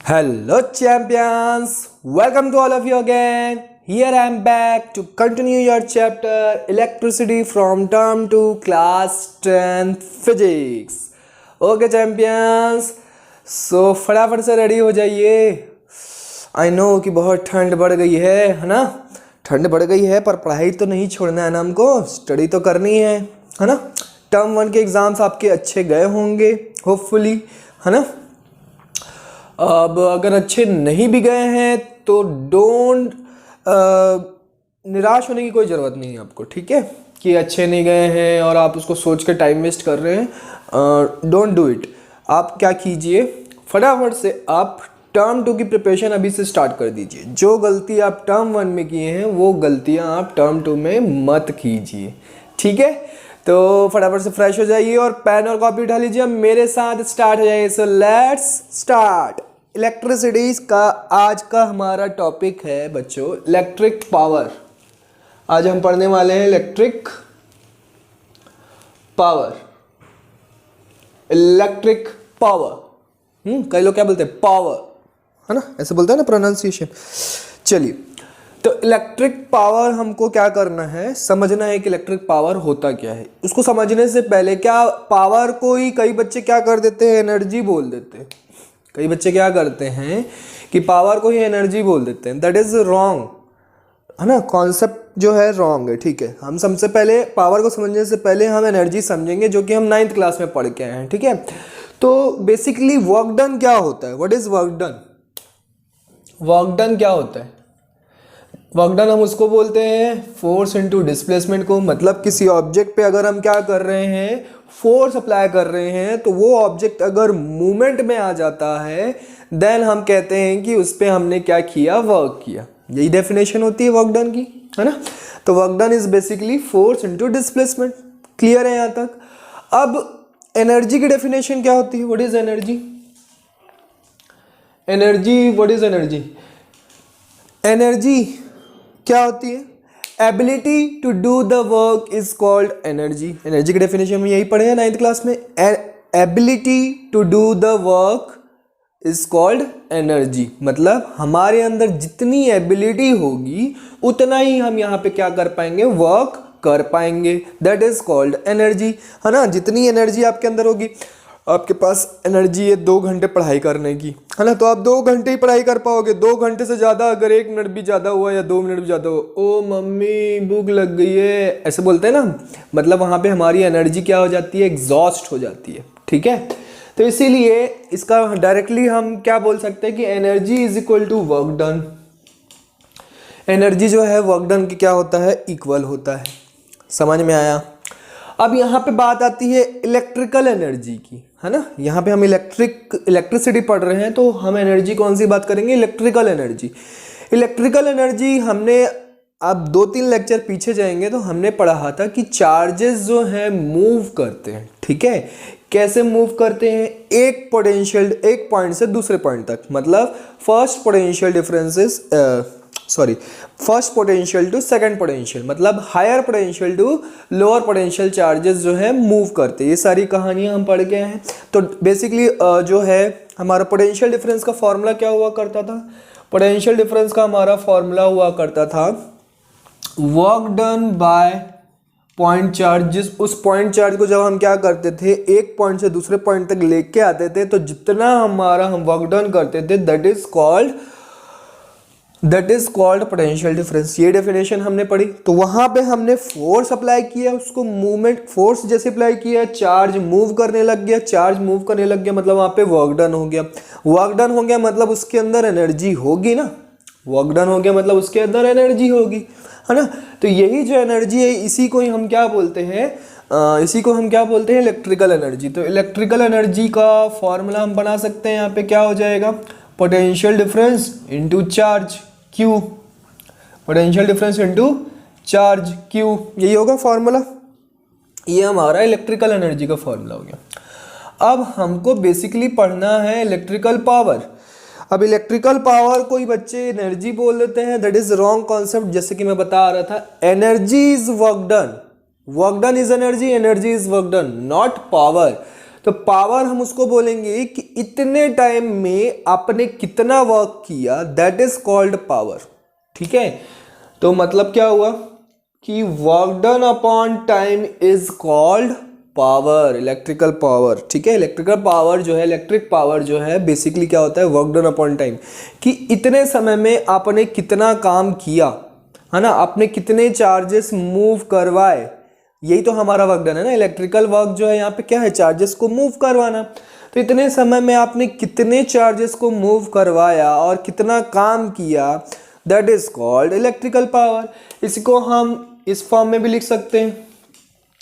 Hello champions, welcome to all of you again. Here I am back to continue your chapter electricity from term 2 class 10th physics. Okay champions, so फटाफट से ready हो जाइए. I know कि बहुत ठंड बढ़ गई है ना. ठंड बढ़ गई है पर पढ़ाई तो नहीं छोड़ना है ना, हमको स्टडी तो करनी है ना. टर्म 1 के एग्ज़ाम्स आपके अच्छे गए होंगे होपफुली, है ना. अब अगर अच्छे नहीं भी गए हैं तो डोंट निराश होने की कोई ज़रूरत नहीं है आपको, ठीक है. कि अच्छे नहीं गए हैं और आप उसको सोच के टाइम वेस्ट कर रहे हैं, डोंट डू इट. आप क्या कीजिए, फटाफट से आप टर्म 2 की प्रिपरेशन अभी से स्टार्ट कर दीजिए. जो गलती आप टर्म 1 में किए हैं वो गलतियां आप टर्म 2 में मत कीजिए, ठीक है. तो फटाफट से फ्रेश हो जाइए और पेन और कॉपी उठा लीजिए, मेरे साथ स्टार्ट हो जाइए. So let's start. इलेक्ट्रिसिटी का आज का हमारा टॉपिक है बच्चों इलेक्ट्रिक पावर. आज हम पढ़ने वाले हैं इलेक्ट्रिक पावर. इलेक्ट्रिक पावर, कई लोग क्या बोलते हैं, पावर, है ना, ऐसे बोलते हैं ना प्रोनाउंसिएशन. चलिए, तो इलेक्ट्रिक पावर हमको क्या करना है, समझना है कि इलेक्ट्रिक पावर होता क्या है. उसको समझने से पहले क्या पावर को ही कई बच्चे क्या कर देते हैं, एनर्जी बोल देते हैं. कई बच्चे क्या करते हैं कि पावर को ही एनर्जी बोल देते हैं. दैट इज रॉन्ग, है ना. कॉन्सेप्ट जो है रॉन्ग है, ठीक है. हम सबसे पहले पावर को समझने से पहले हम एनर्जी समझेंगे, जो कि हम 9th क्लास में पढ़ के आए हैं, ठीक है. तो बेसिकली वर्क डन क्या होता है, what is work done. Work done क्या होता है, वर्क डन हम उसको बोलते हैं फोर्स इनटू डिस्प्लेसमेंट को. मतलब किसी ऑब्जेक्ट पे अगर हम क्या कर रहे हैं, फोर्स अप्लाई कर रहे हैं, तो वो ऑब्जेक्ट अगर मूवमेंट में आ जाता है देन हम कहते हैं कि उस पर हमने क्या किया, वर्क किया. यही डेफिनेशन होती है वर्क डन की, है ना. तो work done is basically force into displacement. Clear है यहाँ तक. अब एनर्जी की डेफिनेशन क्या होती है, what is energy. Energy, what is energy. Energy क्या होती है, ability to do the work is called energy. Energy की डेफिनेशन में यही पढ़े हैं 9th क्लास में. Ability to do the work is called energy. मतलब हमारे अंदर जितनी एबिलिटी होगी उतना ही हम यहाँ पे क्या कर पाएंगे, वर्क कर पाएंगे. दैट इज कॉल्ड एनर्जी, है ना. जितनी एनर्जी आपके अंदर होगी, आपके पास एनर्जी है 2 घंटे पढ़ाई करने की, है ना, तो आप 2 घंटे ही पढ़ाई कर पाओगे. 2 घंटे से ज़्यादा अगर 1 मिनट भी ज़्यादा हुआ या 2 मिनट भी ज़्यादा हुआ, ओ मम्मी भूख लग गई है, ऐसे बोलते हैं ना. मतलब वहाँ पे हमारी एनर्जी क्या हो जाती है, एग्जॉस्ट हो जाती है, ठीक है. तो इसीलिए इसका डायरेक्टली हम क्या बोल सकते हैं कि energy is equal to work done. Energy जो है वर्क डन की क्या होता है, इक्वल होता है. समझ में आया. अब यहाँ पे बात आती है इलेक्ट्रिकल एनर्जी की, है ना. यहाँ पे हम इलेक्ट्रिसिटी पढ़ रहे हैं तो हम एनर्जी कौन सी बात करेंगे, इलेक्ट्रिकल एनर्जी. इलेक्ट्रिकल एनर्जी हमने अब 2-3 लेक्चर पीछे जाएंगे तो हमने पढ़ा था कि चार्जेस जो हैं मूव करते हैं, ठीक है. कैसे मूव करते हैं, एक पॉइंट से दूसरे पॉइंट तक. मतलब first potential to second potential, मतलब higher potential to lower potential charges जो है मूव करते हैं. ये सारी कहानियां हम पढ़ गए हैं. तो बेसिकली जो है हमारा पोटेंशियल डिफरेंस का फॉर्मूला क्या हुआ करता था, पोटेंशियल डिफरेंस का हमारा फॉर्मूला हुआ करता था work done by point charge. उस पॉइंट चार्ज को जब हम क्या करते थे, एक पॉइंट से दूसरे पॉइंट तक लेके आते थे, तो जितना हम वर्क डन करते थे that is called potential difference. ये डेफिनेशन हमने पढ़ी. तो वहां पे हमने फोर्स अप्लाई किया, उसको मूवमेंट फोर्स जैसे अप्लाई किया, चार्ज मूव करने लग गया, मतलब वहां पे वर्क डन हो गया. मतलब उसके अंदर एनर्जी होगी ना, वर्क डन हो गया मतलब उसके अंदर एनर्जी होगी, है ना. तो यही जो एनर्जी है इसी को हम क्या बोलते हैं, इलेक्ट्रिकल एनर्जी. तो इलेक्ट्रिकल एनर्जी का फॉर्मूला हम बना सकते हैं. यहाँ पे क्या हो जाएगा, potential difference into charge Q. Potential difference into charge Q, यही होगा फॉर्मूला. ये हमारा इलेक्ट्रिकल एनर्जी का फॉर्मूला हो गया. अब हमको बेसिकली पढ़ना है इलेक्ट्रिकल पावर. अब इलेक्ट्रिकल पावर कोई बच्चे एनर्जी बोल देते हैं, दैट इज रॉन्ग कॉन्सेप्ट. जैसे कि मैं बता रहा था, energy is work done is energy is work done, not power. तो पावर हम उसको बोलेंगे कि इतने टाइम में आपने कितना वर्क किया, दैट इज कॉल्ड पावर। ठीक है, तो मतलब क्या हुआ कि work done upon time is called power, electrical power. ठीक है, इलेक्ट्रिकल पावर जो है, इलेक्ट्रिक पावर जो है बेसिकली क्या होता है, वर्क डन अपॉन टाइम, कि इतने समय में आपने कितना काम किया, है ना, आपने कितने चार्जेस मूव करवाए, यही तो हमारा वर्क डन है ना। इलेक्ट्रिकल वर्क जो है यहाँ पे क्या है, चार्जेस को मूव करवाना। तो इतने समय में आपने कितने चार्जेस को मूव करवाया और कितना काम किया, that is called electrical power. इसको हम इस फॉर्म में भी लिख सकते हैं,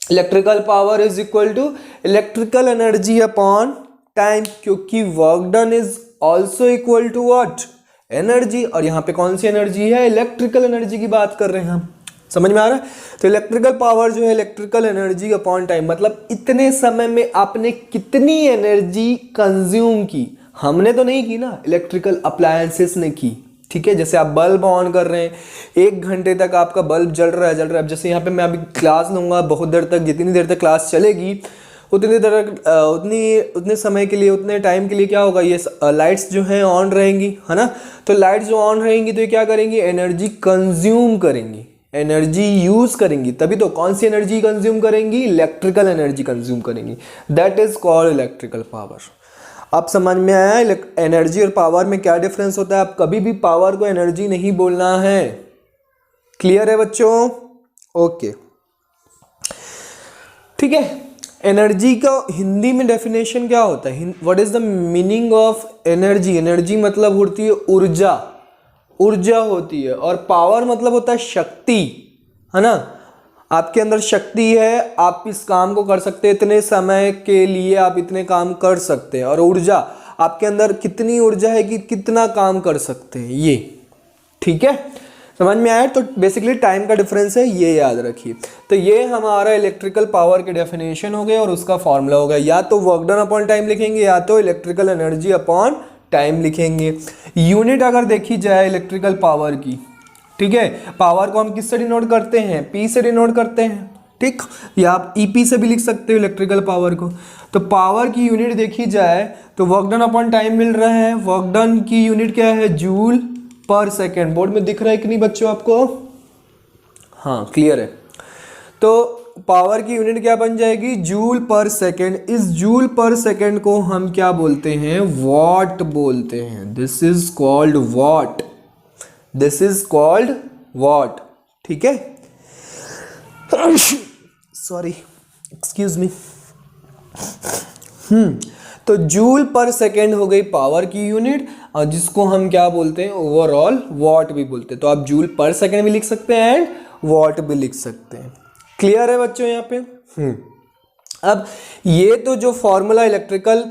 electrical power is equal to electrical energy upon time, क्योंकि work done is also equal to what, energy. और यहाँ पे कौन सी एनर्जी है, इलेक्ट्रिकल एनर्जी की बात कर रहे हैं हम। समझ में आ रहा है? तो इलेक्ट्रिकल पावर जो है इलेक्ट्रिकल एनर्जी अपॉन टाइम, मतलब इतने समय में आपने कितनी एनर्जी कंज्यूम की। हमने तो नहीं की ना, इलेक्ट्रिकल अप्लायंसेस ने की। ठीक है, जैसे आप बल्ब ऑन कर रहे हैं, 1 घंटे तक आपका बल्ब जल रहा है। अब जैसे यहाँ पे मैं अभी क्लास लूँगा बहुत देर तक, जितनी देर तक क्लास चलेगी उतनी देर तक उतने समय के लिए, उतने टाइम के लिए क्या होगा, ये लाइट्स जो हैं ऑन रहेंगी, है ना। तो लाइट्स जो ऑन रहेंगी तो ये क्या करेंगी, एनर्जी कंज्यूम करेंगी, एनर्जी यूज करेंगी। तभी तो कौन सी एनर्जी कंज्यूम करेंगी, इलेक्ट्रिकल एनर्जी कंज्यूम करेंगी। That is called electrical power. अब समझ में आया एनर्जी और पावर में क्या डिफरेंस होता है। आप कभी भी पावर को एनर्जी नहीं बोलना है। क्लियर है बच्चों? ओके, ठीक है। एनर्जी का हिंदी में डेफिनेशन क्या होता है, what is the meaning of energy. Energy मतलब होती है ऊर्जा, ऊर्जा होती है। और पावर मतलब होता है शक्ति, है ना। आपके अंदर शक्ति है, आप इस काम को कर सकते हैं, इतने समय के लिए आप इतने काम कर सकते हैं। और ऊर्जा, आपके अंदर कितनी ऊर्जा है कि कितना काम कर सकते हैं, ये। ठीक है, समझ में आया? तो बेसिकली टाइम का डिफरेंस है, ये याद रखिए। तो ये हमारा इलेक्ट्रिकल पावर के डेफिनेशन हो गया और उसका फॉर्मूला हो गया। या तो वर्क डन अपॉन टाइम लिखेंगे या तो इलेक्ट्रिकल एनर्जी अपॉन टाइम लिखेंगे। यूनिट अगर देखी जाए इलेक्ट्रिकल पावर की, ठीक है, पावर को हम किससे डिनोट करते हैं, पी से डिनोट करते हैं। ठीक, या आप ईपी से भी लिख सकते हो इलेक्ट्रिकल पावर को। तो पावर की यूनिट देखी जाए तो वर्क डन अपॉन टाइम मिल रहा है। वर्क डन की यूनिट क्या है, जूल पर सेकेंड। बोर्ड में दिख रहा है कि नहीं बच्चों आपको? हाँ, क्लियर है। तो पावर की यूनिट क्या बन जाएगी, जूल पर सेकेंड। इस जूल पर सेकेंड को हम क्या बोलते हैं, वॉट बोलते हैं। This is called what, this is called what. ठीक है, सॉरी, एक्सक्यूज मी। तो जूल पर सेकेंड हो गई पावर की यूनिट, और जिसको हम क्या बोलते हैं, ओवरऑल वॉट भी बोलते हैं। तो आप जूल पर सेकेंड भी लिख सकते हैं एंड वॉट भी लिख सकते हैं। क्लियर है बच्चों यहाँ पे? अब ये तो जो फॉर्मूला इलेक्ट्रिकल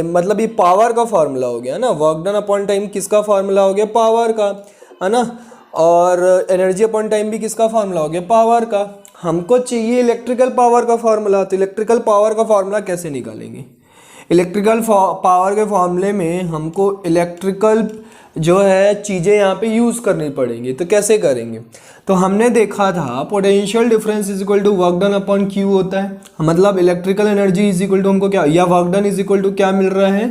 मतलब ये पावर का फॉर्मूला हो गया ना। वर्क डन अपॉन टाइम किसका फॉर्मूला हो गया, पावर का, है ना। और एनर्जी अपॉन टाइम भी किसका फॉर्मूला हो गया, पावर का। हमको चाहिए इलेक्ट्रिकल पावर का फॉर्मूला। तो इलेक्ट्रिकल पावर का फॉर्मूला कैसे निकालेंगे, इलेक्ट्रिकल पावर के फॉर्मूले में हमको इलेक्ट्रिकल जो है चीज़ें यहाँ पे यूज़ करनी पड़ेंगी। तो कैसे करेंगे, तो हमने देखा था potential difference is equal to work done upon Q होता है। मतलब electrical energy is equal to हमको क्या, या work done is equal to क्या मिल रहा है,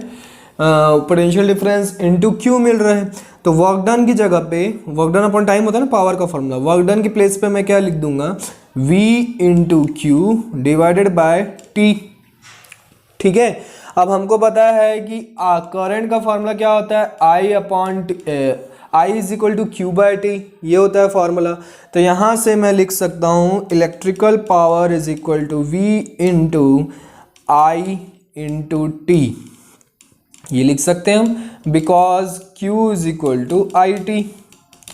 पोटेंशियल डिफरेंस इनटू क्यू मिल रहा है। तो वर्क डन की जगह पे, वर्क डन अपॉन टाइम होता है ना पावर का फॉर्मूला, वर्क डन की प्लेस पे मैं क्या लिख दूंगा, V into Q divided by T. ठीक है, अब हमको पता है कि करंट का फॉर्मूला क्या होता है, I upon I is equal to Q by T, ये होता है फॉर्मूला। तो यहाँ से मैं लिख सकता हूँ electrical power is equal to V into I into T, ये लिख सकते हैं हम, because Q is equal to I T,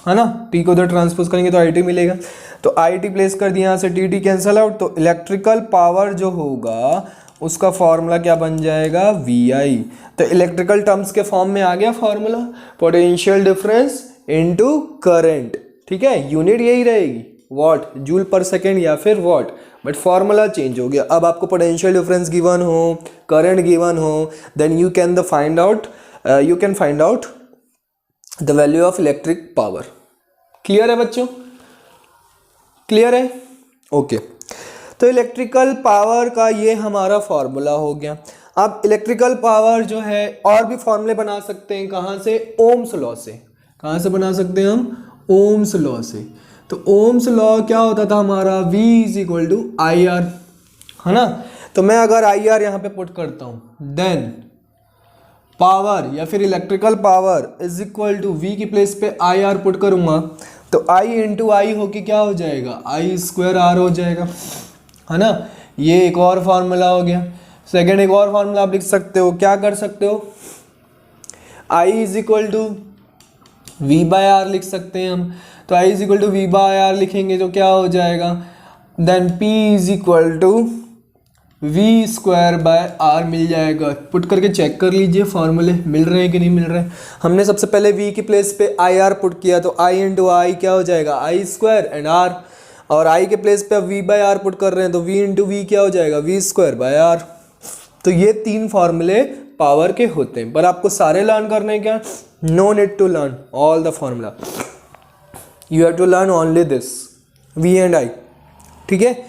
है ना। T को उधर ट्रांसपोज करेंगे तो आई टी मिलेगा। तो आई टी प्लेस कर दिया, यहाँ से टी टी कैंसल आउट। तो इलेक्ट्रिकल पावर जो होगा उसका फॉर्मूला क्या बन जाएगा, वी आई। तो इलेक्ट्रिकल टर्म्स के फॉर्म में आ गया formula, potential difference into current. ठीक है, यूनिट यही रहेगी वॉट, जूल पर सेकेंड या फिर वॉट, बट फॉर्मूला चेंज हो गया। अब आपको पोटेंशियल डिफरेंस गिवन हो, करंट गिवन हो, then you can find out the value of electric power. Clear है बच्चों? क्लियर है? ओके। तो इलेक्ट्रिकल पावर का ये हमारा फॉर्मूला हो गया। अब इलेक्ट्रिकल पावर जो है और भी फॉर्मूले बना सकते हैं, कहाँ से? ओम्स लॉ से। कहाँ से बना सकते हैं हम? ओम्स लॉ से। तो ओम्स लॉ क्या होता था हमारा? V is equal to I R, है ना। तो मैं अगर आई आर यहाँ पे पुट करता हूँ, देन पावर या फिर electrical power is equal to V की प्लेस पे आई आर पुट करूँगा, तो I इंटू आई होके क्या हो जाएगा? आई स्क्वायर आर हो जाएगा, है ना। ये एक और फार्मूला हो गया। सेकेंड एक और फार्मूला आप लिख सकते हो, क्या कर सकते हो? I is equal to V by R लिख सकते हैं हम। तो I is equal to V by R लिखेंगे तो क्या हो जाएगा? Then P is equal to V square by R मिल जाएगा। पुट करके चेक कर लीजिए फॉर्मूले मिल रहे हैं कि नहीं मिल रहे हैं। हमने सबसे पहले V की प्लेस पे आई आर पुट किया, तो I इंटू आई क्या हो जाएगा? आई स्क्वायर एंड आर, और I के प्लेस पे अब V बाय आर पुट कर रहे हैं, तो V इंटू वी क्या हो जाएगा? V square by R. तो ये 3 फार्मूले पावर के होते हैं, पर आपको सारे लर्न करने हैं क्या? No need to learn all the formula, you have to learn only this V and I, ठीक है।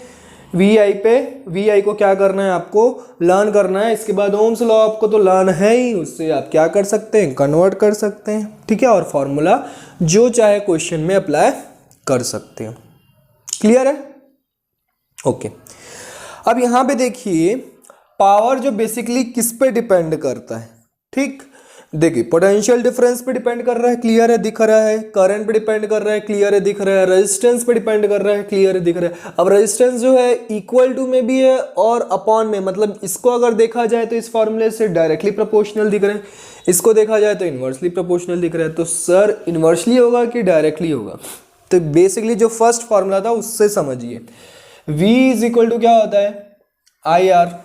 वी आई को क्या करना है? आपको लर्न करना है। इसके बाद ओम्स लॉ आपको तो लर्न है ही, उससे आप क्या कर सकते हैं? कन्वर्ट कर सकते हैं, ठीक है। और फॉर्मूला जो चाहे क्वेश्चन में अप्लाई कर सकते हैं। क्लियर है? ओके। अब यहाँ पे देखिए पावर जो बेसिकली किस पे डिपेंड करता है, ठीक। देखिए पोटेंशियल डिफरेंस पे डिपेंड कर रहा है, क्लियर है, दिख रहा है। करंट पे डिपेंड कर रहा है, क्लियर है, दिख रहा है। रेजिस्टेंस पे डिपेंड कर रहा है, क्लियर है, दिख रहा है। अब रेजिस्टेंस जो है इक्वल टू में भी है और अपॉन में, मतलब इसको अगर देखा जाए तो इस फॉर्मूले से डायरेक्टली प्रोपोर्शनल दिख रहे हैं, इसको देखा जाए तो इन्वर्सली प्रोपोर्शनल दिख रहा है। तो सर इन्वर्सली होगा कि डायरेक्टली होगा? तो बेसिकली जो फर्स्ट फॉर्मूला था उससे समझिए, V इज इक्वल टू क्या होता है? आई आर,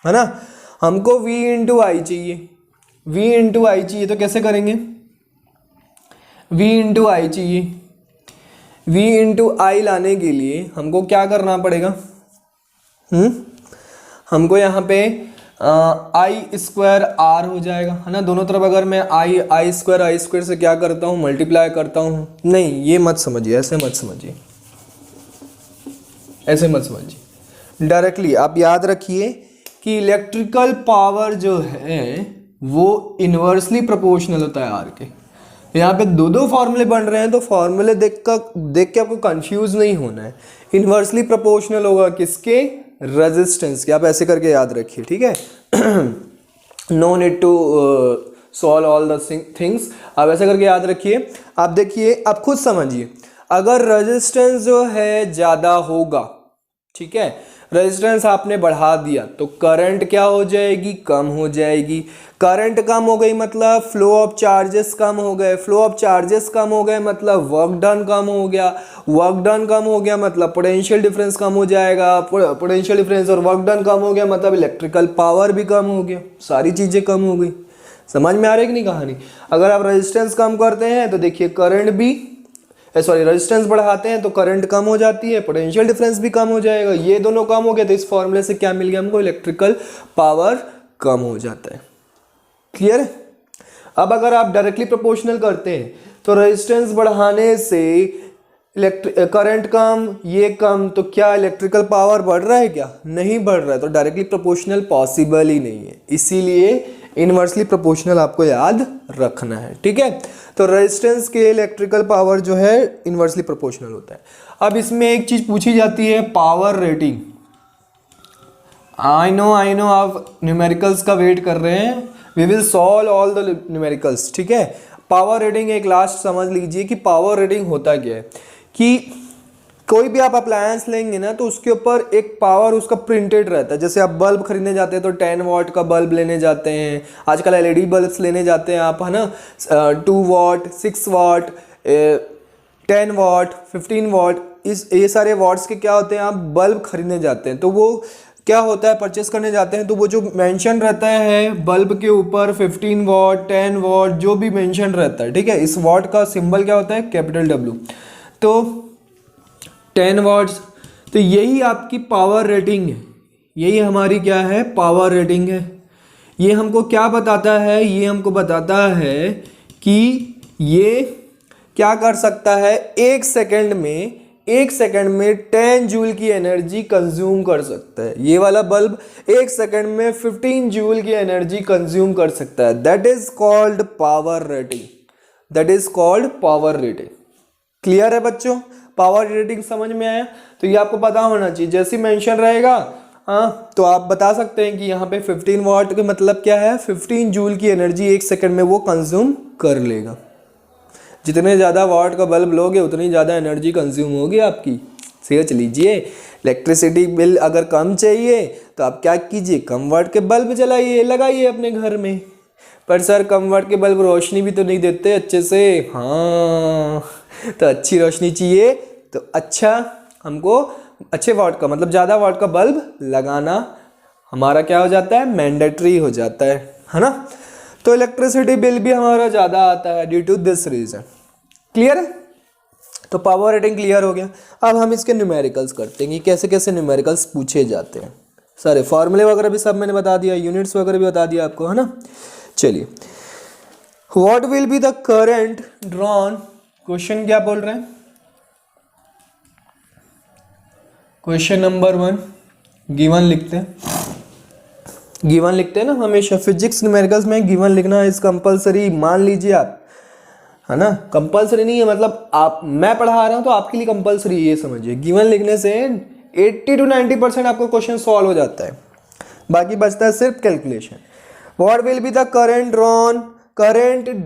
है ना। हमको V इंटू आई चाहिए, V इंटू आई चाहिए, तो कैसे करेंगे? V इंटू आई चाहिए, V इंटू आई लाने के लिए हमको क्या करना पड़ेगा? हमको यहाँ पे आई स्क्वायर आर हो जाएगा, है ना। दोनों तरफ अगर मैं आई स्क्वायर से क्या करता हूँ? मल्टीप्लाई करता हूँ। नहीं, ये मत समझिए, ऐसे मत समझिए, ऐसे मत समझिए। डायरेक्टली आप याद रखिए कि इलेक्ट्रिकल पावर जो है वो इन्वर्सली प्रोपोर्शनल होता है आर के। यहाँ पे दो फॉर्मूले बन रहे हैं, तो फॉर्मूले देख के आपको कंफ्यूज नहीं होना है। इन्वर्सली प्रोपोर्शनल होगा किसके? रेजिस्टेंस के। आप ऐसे करके याद रखिए, ठीक है। No need to solve all the things, आप ऐसे करके याद रखिए। आप देखिए, आप खुद समझिए, अगर रेजिस्टेंस जो है ज़्यादा होगा, ठीक है, रेजिस्टेंस आपने बढ़ा दिया तो करंट क्या हो जाएगी? कम हो जाएगी। करंट कम हो गई मतलब फ्लो ऑफ चार्जेस कम हो गए, फ्लो ऑफ चार्जेस कम हो गए मतलब वर्क डन कम हो गया, वर्क डन कम हो गया मतलब पोटेंशियल डिफरेंस कम हो जाएगा, पोटेंशियल डिफरेंस और वर्क डन कम हो गया मतलब इलेक्ट्रिकल पावर भी कम हो गया, सारी चीज़ें कम हो गई। समझ में आ रही है कि नहीं कहानी? अगर आप रेजिस्टेंस कम करते हैं तो देखिए करंट भी रेजिस्टेंस बढ़ाते हैं तो करंट कम हो जाती है, पोटेंशियल डिफरेंस भी कम हो जाएगा। ये दोनों कम हो गए तो इस फॉर्मूले से क्या मिल गया हमको? इलेक्ट्रिकल पावर कम हो जाता है। क्लियर है? अब अगर आप डायरेक्टली प्रोपोर्शनल करते हैं तो रेजिस्टेंस बढ़ाने से करंट कम, ये कम, तो क्या इलेक्ट्रिकल पावर बढ़ रहा है? क्या नहीं बढ़ रहा है। तो डायरेक्टली प्रोपोर्शनल पॉसिबल ही नहीं है, इसीलिए इनवर्सली प्रोपोर्शनल आपको याद रखना है, ठीक है। तो रेजिस्टेंस के इलेक्ट्रिकल पावर जो है इनवर्सली प्रोपोर्शनल होता है। अब इसमें एक चीज पूछी जाती है, पावर रेटिंग। आई नो आप न्यूमेरिकल्स का वेट कर रहे हैं, we will solve all the numericals, ठीक है। पावर रेटिंग एक लास्ट समझ लीजिए कि पावर रेटिंग होता क्या है, कि कोई भी आप अप्लायंस लेंगे ना तो उसके ऊपर एक पावर उसका प्रिंटेड रहता है। जैसे आप बल्ब खरीदने जाते हैं तो 10 वॉट का बल्ब लेने जाते हैं, आजकल एलईडी बल्ब्स लेने जाते हैं आप, है ना। 2 वॉट, 6 वॉट, 10 वॉट, 15 वॉट, ये सारे वॉट्स के क्या होते हैं, आप बल्ब खरीदने जाते हैं तो वो क्या होता है, परचेस करने जाते हैं तो वो जो मेंशन रहता है बल्ब के ऊपर 15 वॉट, 10 वॉट, जो भी मेंशन रहता है, ठीक है। इस वॉट का सिंबल क्या होता है? Capital W। तो 10 वॉट्स, तो यही आपकी पावर रेटिंग है, यही हमारी क्या है? पावर रेटिंग है। ये हमको क्या बताता है? ये हमको बताता है कि ये क्या कर सकता है, 1 सेकेंड में एक सेकंड में 10 जूल की एनर्जी कंज्यूम कर सकता है। ये वाला बल्ब एक सेकंड में 15 जूल की एनर्जी कंज्यूम कर सकता है। That is called power rating. That is called power rating. Clear है बच्चों? पावर रेटिंग समझ में आया? तो ये आपको पता होना चाहिए। जैसे मेंशन रहेगा हाँ, तो आप बता सकते हैं कि यहाँ पे 15 वाट का मतलब क्या है, 15 जूल की एनर्जी एक सेकंड में वो कंज्यूम कर लेगा। जितने ज़्यादा वाट का बल्ब लोगे उतनी ज़्यादा एनर्जी कंज्यूम होगी आपकी। सोच लीजिए, इलेक्ट्रिसिटी बिल अगर कम चाहिए तो आप क्या कीजिए, कम वाट के बल्ब जलाइए, लगाइए अपने घर में। पर सर कम वाट के बल्ब रोशनी भी तो नहीं देते अच्छे से। हाँ, तो अच्छी रोशनी चाहिए तो अच्छा हमको अच्छे वाट का मतलब ज़्यादा वाट का बल्ब लगाना हमारा क्या हो जाता है, मैंडेटरी हो जाता है ना। तो इलेक्ट्रिसिटी बिल भी हमारा ज़्यादा आता है due to this reason. Clear है? तो पावर रेटिंग क्लियर हो गया। अब हम इसके न्यूमेरिकल्स करते हैं कि कैसे कैसे न्यूमेरिकल्स पूछे जाते हैं। सारे फॉर्मूले वगैरह भी सब मैंने बता दिया, यूनिट्स वगैरह भी बता दिया आपको, है ना। चलिए, what will be the current drawn, question क्या बोल रहे हैं, क्वेश्चन नंबर 1 गिवन लिखते हैं। गिवन लिखते हैं ना हमेशा, फिजिक्स न्यूमेरिकल्स में गिवन लिखना इज कंपलसरी। मान लीजिए आप, है ना, कंपलसरी नहीं है मतलब आप, मैं पढ़ा रहा हूं तो आपके लिए कंपलसरी, ये समझिए। गिवन लिखने से 80 to 90% आपको क्वेश्चन सॉल्व हो जाता है, बाकी बचता है सिर्फ calculation. What will be the current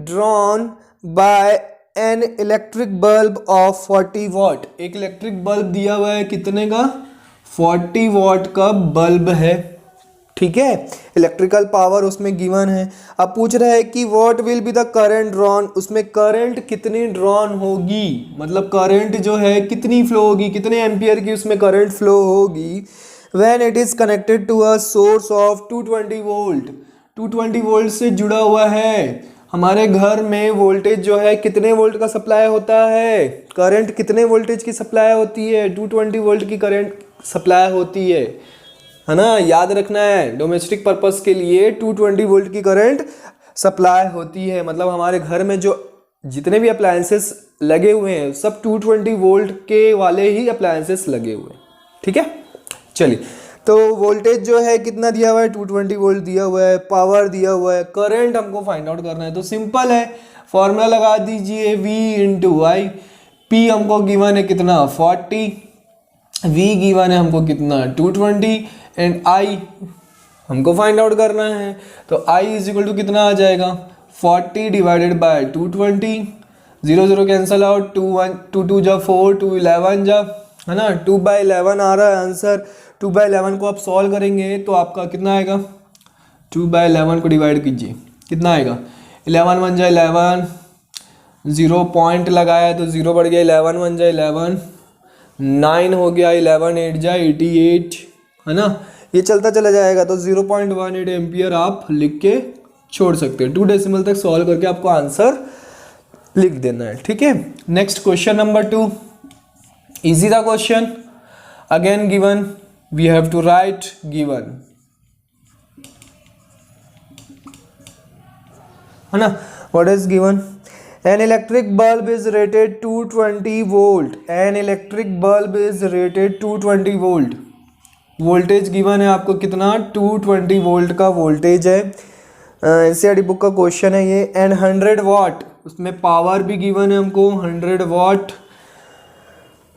drawn by N electric bulb of 40 वाट। एक इलेक्ट्रिक बल्ब दिया हुआ है, कितने का, 40 वाट का बल्ब है, ठीक है। इलेक्ट्रिकल पावर उसमें गिवन है। अब पूछ रहा है कि what will be the current drawn, उसमें करंट कितनी ड्रॉन होगी, मतलब करंट जो है कितनी फ्लो होगी, कितने एम्पियर की उसमें करंट फ्लो होगी when it is connected to a source of 220 volt. 220 volt से जुड़ा हुआ है। हमारे घर में वोल्टेज जो है कितने वोल्ट का सप्लाई होता है, करंट कितने वोल्टेज की सप्लाई होती है, 220 वोल्ट की करंट सप्लाई होती है ना। याद रखना है, डोमेस्टिक पर्पस के लिए 220 वोल्ट की करंट सप्लाई होती है। मतलब हमारे घर में जो जितने भी अप्लायंसेस लगे हुए हैं सब 220 वोल्ट के वाले ही अप्लायंसेस लगे हुए हैं, ठीक है। चलिए, तो वोल्टेज जो है कितना दिया हुआ है, 220 वोल्ट दिया हुआ है, पावर दिया हुआ है, करंट हमको फाइंड आउट करना है। तो सिंपल है, फॉर्मूला लगा दीजिए V इंटू आई। P हमको गिवन है कितना, 40, V गिवन है हमको कितना, 220, एंड I हमको फाइंड आउट करना है। तो I इज इक्वल टू कितना आ जाएगा, 40 डिवाइडेड बाय 220, 0 0 कैंसल आउट, 2 2 जा 4, 2 11 जा, है ना, 2/11 आ रहा है आंसर। 2/11 को आप सॉल्व करेंगे तो आपका कितना आएगा, 2/11 को डिवाइड कीजिए, कितना आएगा, 11 1 जा 11, 0 पॉइंट लगाया तो 0 बढ़ गया, 11 1 जा 11, 9 हो गया, 11 8 जा 88, है ना। ये चलता चला जाएगा तो 0.18 एम्पियर आप लिख के छोड़ सकते हैं। 2 डेसिमल तक सॉल्व करके आपको आंसर लिख देना है, ठीक है। नेक्स्ट क्वेश्चन नंबर 2, इजी था question, again given, we have to write given, है ना। What is given, an electric bulb is rated 220 volt, an electric bulb is rated 220 volt. Voltage given है आपको कितना, 220 वोल्ट का वोल्टेज है। NCERT book का question है ये। एंड 100 वाट, उसमें पावर भी गिवन है हमको 100 वाट।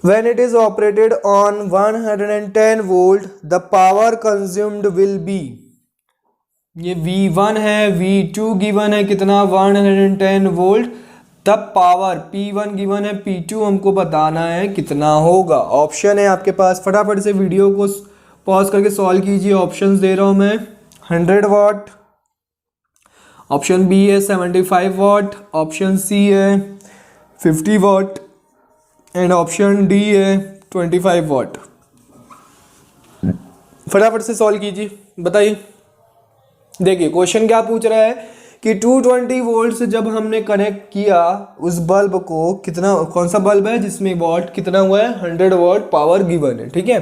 When it is operated on 110 volt, the power consumed will be, ये V1 है, V2 गिवन है कितना 110 वोल्ट, तब पावर P1 गिवन है, P2 हमको बताना है कितना होगा। ऑप्शन है आपके पास, फटाफट से वीडियो को पॉज करके सॉल्व कीजिए। ऑप्शंस दे रहा हूं मैं, 100 वाट, ऑप्शन बी है 75 वाट, ऑप्शन सी है 50 वाट, एंड ऑप्शन डी है 25 वाट। फटाफट से सॉल्व कीजिए, बताइए। देखिए क्वेश्चन क्या पूछ रहा है कि 220 वोल्ट से जब हमने कनेक्ट किया उस बल्ब को, कितना, कौन सा बल्ब है जिसमें वाट कितना हुआ है, 100 वाट पावर गिवन है, ठीक है।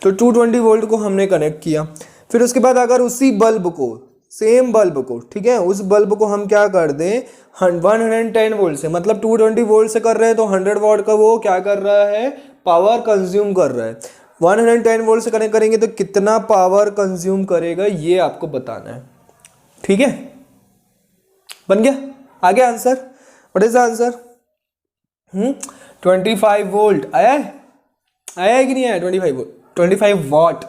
तो 220 वोल्ट को हमने कनेक्ट किया, फिर उसके बाद अगर उसी बल्ब को, सेम बल्ब को, ठीक है, उस बल्ब को हम क्या कर दें 110 वोल्ट से, मतलब 220 वोल्ट से कर रहे हैं तो 100 वाट का वो क्या कर रहा है, पावर कंज्यूम कर रहा है। 110 वोल्ट से कनेक्ट करेंगे तो कितना पावर कंज्यूम करेगा ये आपको बताना है, ठीक है। बन गया, आ गया answer. What is the answer? 25 volt आया है, आया है कि नहीं आया? 25 वॉट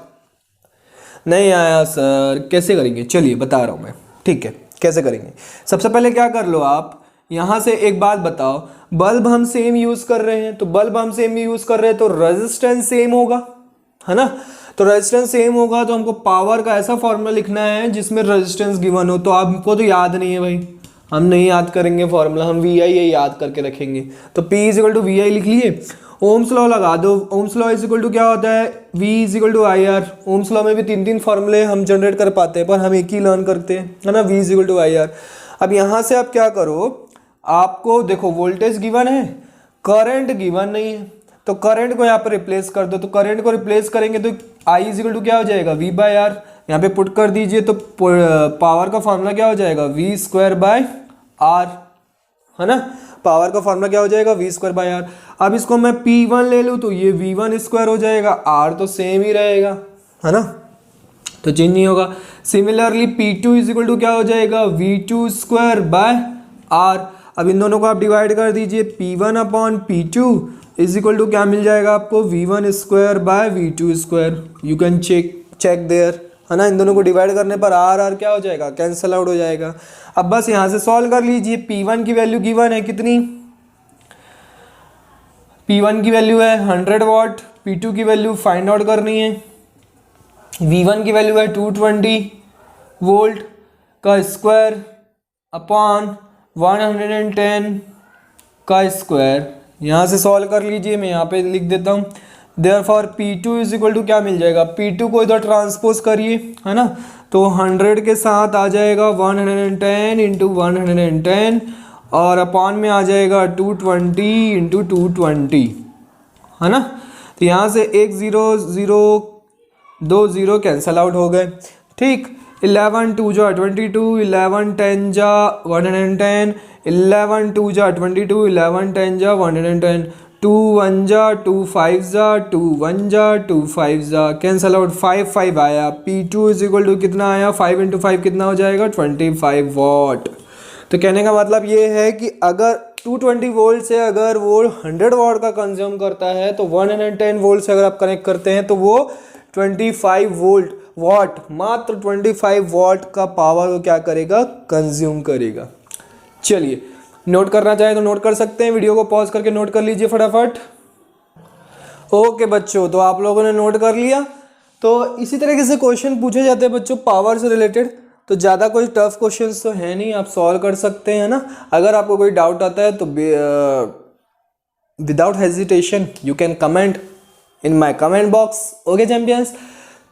नहीं आया सर, कैसे करेंगे? चलिए बता रहा हूं मैं, ठीक है, कैसे करेंगे। सबसे पहले क्या कर लो आप, यहां से एक बात बताओ, बल्ब हम सेम यूज कर रहे हैं, तो बल्ब हम सेम यूज कर रहे हैं तो रेजिस्टेंस सेम होगा, है ना। तो रेजिस्टेंस सेम होगा तो हमको पावर का ऐसा फॉर्मूला लिखना है जिसमें रेजिस्टेंस गिवन हो। तो आपको तो याद नहीं है भाई, हम नहीं याद करेंगे फॉर्मूला, हम वी आई याद करके रखेंगे। तो P इजिकल टू वी आई लिख लिए, ओम्स लॉ लगा दो। ओम्स लॉ इजिकल टू क्या होता है? V equal to I R. Ohm's law में भी 3 फॉर्मूले हम जनरेट कर पाते हैं, पर हम एक ही लर्न करते हैं, है ना, V equal to I R. अब यहाँ से आप क्या करो, आपको देखो वोल्टेज गिवन है, करंट गिवन नहीं है, तो करंट को यहाँ पर रिप्लेस कर दो। तो करंट को रिप्लेस करेंगे तो I इजिकल टू क्या हो जाएगा? V by R. यहाँ पे पुट कर दीजिए तो पावर का फॉर्मूला क्या हो जाएगा? V स्क्वायर बाय आर, है ना। पावर का फॉर्मूला क्या हो जाएगा? V square by R. अब इसको मैं P1 ले लूँ तो ये V1 स्क्वायर हो जाएगा, R तो सेम ही रहेगा, है ना, तो चेंज नहीं होगा। सिमिलरली P2 इजिकल टू क्या हो जाएगा? V2 square by R। अब इन दोनों को आप डिवाइड कर दीजिए, P1 upon P2 is equal to क्या मिल जाएगा आपको? V1 square by V2 square. You can check there, है ना। इन दोनों को डिवाइड करने पर R क्या हो जाएगा? कैंसल आउट हो जाएगा। अब बस यहाँ से सॉल्व कर लीजिए। P1 की वैल्यू गिवन है कितनी? P1 की वैल्यू है 100 वॉट, P2 की वैल्यू फाइंड आउट करनी है, V1 की वैल्यू है 220 वोल्ट का स्क्वायर अपॉन 110 का स्क्वायर। यहाँ से सॉल्व कर लीजिए, मैं यहाँ पे लिख देता हूँ। Therefore P2 is equal to क्या मिल जाएगा? P2 को इधर ट्रांसपोज करिए, है ना, तो 100 के साथ आ जाएगा 110 इंटू 110 और अपॉन में आ जाएगा 220 इंटू 220, है ना। तो यहाँ से 1 0 0 2 0 कैंसल आउट हो गए, ठीक। 11 2 जा 22, 11 10 जा 110, 11 2 जा 22, 11 10 जा 110, 2 1 जा 2 5 जा 2 1 जा 2 5 जा कैंसल आउट, 5 5 आया। P2 इज इक्वल टू कितना आया? 5 इंटू 5 कितना हो जाएगा? 25 वॉट। तो कहने का मतलब ये है कि अगर 220 वोल्ट से अगर वो 100 वॉट का कंज्यूम करता है तो 110 वोल्ट से अगर आप कनेक्ट करते हैं तो वो 25 वॉट, मात्र 25 वॉट का पावर को क्या करेगा? कंज्यूम करेगा। चलिए, नोट करना चाहे तो नोट कर सकते हैं, वीडियो को पॉज करके नोट कर लीजिए फटाफट। ओके बच्चों, तो आप लोगों ने नोट कर लिया। तो इसी तरीके से क्वेश्चन पूछे जाते हैं बच्चों पावर से रिलेटेड, तो ज़्यादा कोई टफ क्वेश्चंस तो है नहीं, आप सॉल्व कर सकते हैं ना। अगर आपको कोई डाउट आता है तो without hesitation you can comment in my comment box. Okay champions,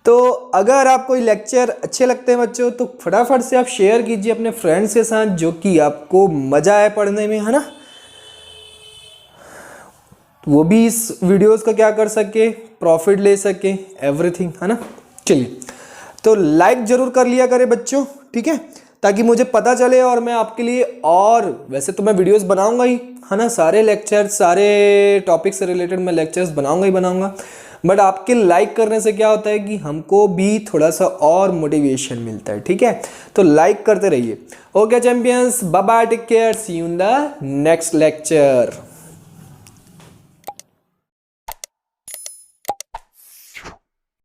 तो अगर आप कोई लेक्चर अच्छे लगते हैं बच्चों तो फटाफट से आप शेयर कीजिए अपने फ्रेंड्स के साथ, जो कि आपको मज़ा आए पढ़ने में, है ना, वो भी इस वीडियोस का क्या कर सके? प्रॉफिट ले सके, एवरीथिंग, है ना। चलिए, तो लाइक जरूर कर लिया करें बच्चों, ठीक है, ताकि मुझे पता चले और मैं आपके लिए, और वैसे तो मैं वीडियोस बनाऊंगा ही, है ना, सारे लेक्चर सारे टॉपिक से रिलेटेड मैं लेक्चर्स बनाऊंगा ही बनाऊंगा, बट आपके लाइक करने से क्या होता है कि हमको भी थोड़ा सा और मोटिवेशन मिलता है, ठीक है। तो लाइक करते रहिए। Okay champions, bye bye, take care, see you in the next lecture.